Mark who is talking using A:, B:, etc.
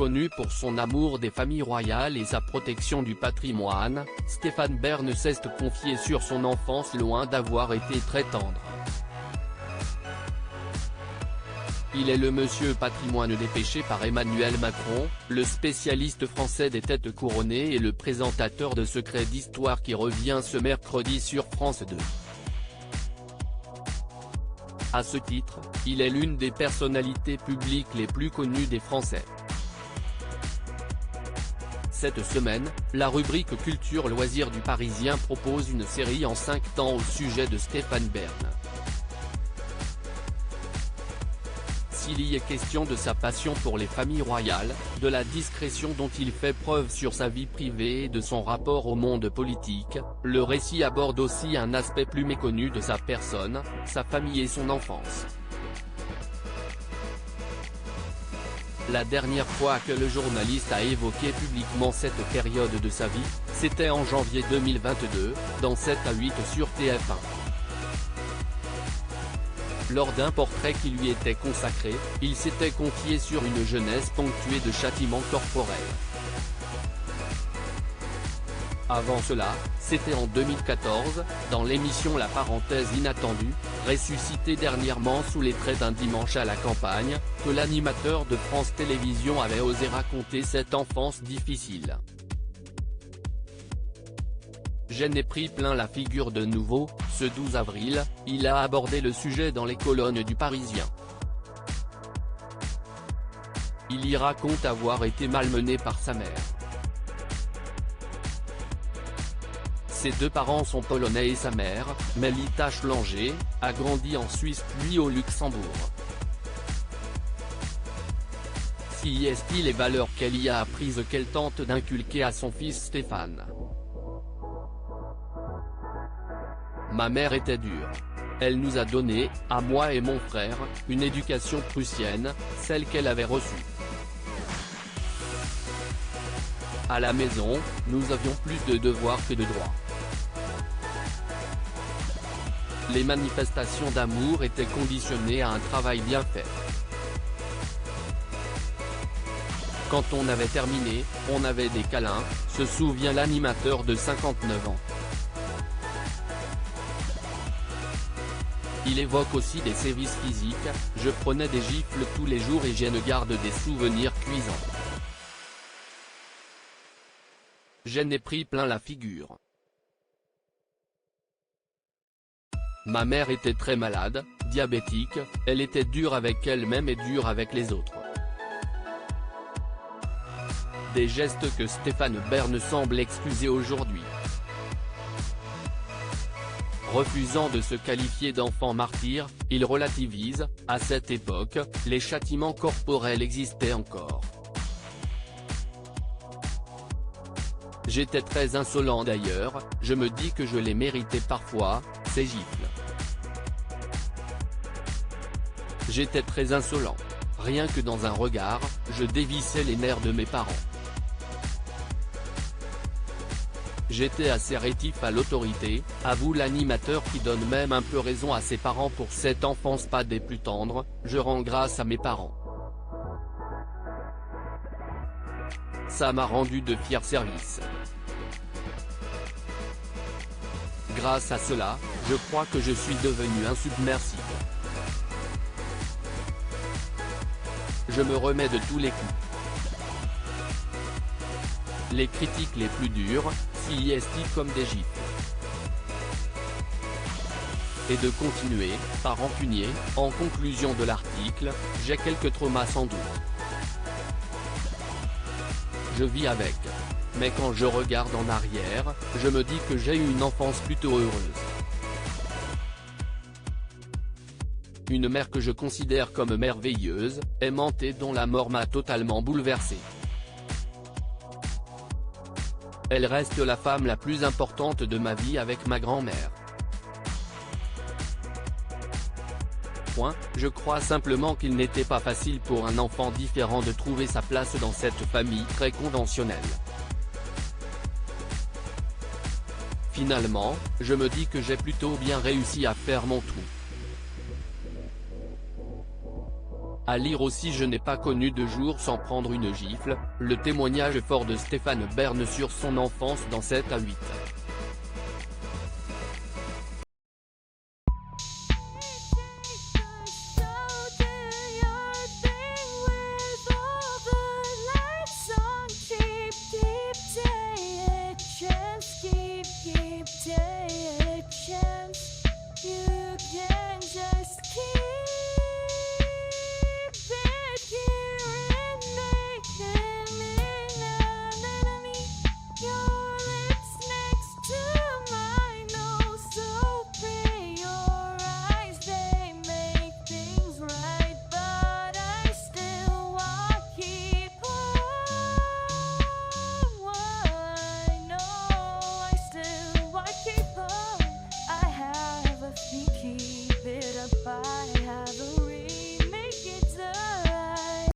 A: Connu pour son amour des familles royales et sa protection du patrimoine, Stéphane Bern s'est confié sur son enfance loin d'avoir été très tendre. Il est le monsieur patrimoine dépêché par Emmanuel Macron, le spécialiste français des têtes couronnées et le présentateur de Secrets d'Histoire qui revient ce mercredi sur France 2. À ce titre, il est l'une des personnalités publiques les plus connues des Français. Cette semaine, la rubrique Culture Loisirs du Parisien propose une série en 5 temps au sujet de Stéphane Bern. S'il y est question de sa passion pour les familles royales, de la discrétion dont il fait preuve sur sa vie privée et de son rapport au monde politique, le récit aborde aussi un aspect plus méconnu de sa personne, sa famille et son enfance. La dernière fois que le journaliste a évoqué publiquement cette période de sa vie, c'était en janvier 2022, dans 7 à 8 sur TF1. Lors d'un portrait qui lui était consacré, il s'était confié sur une jeunesse ponctuée de châtiments corporels. Avant cela, c'était en 2014, dans l'émission La Parenthèse Inattendue, ressuscitée dernièrement sous les traits d'un dimanche à la campagne, que l'animateur de France Télévisions avait osé raconter cette enfance difficile. Je n'ai pris plein la figure de nouveau, ce 12 avril, il a abordé le sujet dans les colonnes du Parisien. Il y raconte avoir été malmené par sa mère. Ses deux parents sont polonais et sa mère, Melita Schlanger, a grandi en Suisse puis au Luxembourg. Si est-il les valeurs qu'elle y a apprises qu'elle tente d'inculquer à son fils Stéphane. Ma mère était dure. Elle nous a donné, à moi et mon frère, une éducation prussienne, celle qu'elle avait reçue. À la maison, nous avions plus de devoirs que de droits. Les manifestations d'amour étaient conditionnées à un travail bien fait. Quand on avait terminé, on avait des câlins, se souvient l'animateur de 59 ans. Il évoque aussi des sévices physiques, je prenais des gifles tous les jours et je ne garde des souvenirs cuisants. Je n'ai pris plein la figure. Ma mère était très malade, diabétique, elle était dure avec elle-même et dure avec les autres. Des gestes que Stéphane Bern semble excuser aujourd'hui. Refusant de se qualifier d'enfant martyr, il relativise, à cette époque, les châtiments corporels existaient encore. J'étais très insolent d'ailleurs, je me dis que je les méritais parfois, ces gifles. J'étais très insolent. Rien que dans un regard, je dévissais les nerfs de mes parents. J'étais assez rétif à l'autorité, avoue l'animateur qui donne même un peu raison à ses parents pour cette enfance pas des plus tendres, je rends grâce à mes parents. Ça m'a rendu de fiers services. Grâce à cela, je crois que je suis devenu insubmersible. Je me remets de tous les coups. Les critiques les plus dures, s'y est-il comme des gifles. Et de continuer, par rancunier, en conclusion de l'article, j'ai quelques traumas sans doute. Je vis avec. Mais quand je regarde en arrière, je me dis que j'ai eu une enfance plutôt heureuse. Une mère que je considère comme merveilleuse, aimante et dont la mort m'a totalement bouleversé. Elle reste la femme la plus importante de ma vie avec ma grand-mère. Je crois simplement qu'il n'était pas facile pour un enfant différent de trouver sa place dans cette famille très conventionnelle. Finalement, je me dis que j'ai plutôt bien réussi à faire mon trou. À lire aussi Je n'ai pas connu de jour sans prendre une gifle, le témoignage fort de Stéphane Bern sur son enfance dans 7 à 8.
B: Keep it up, I have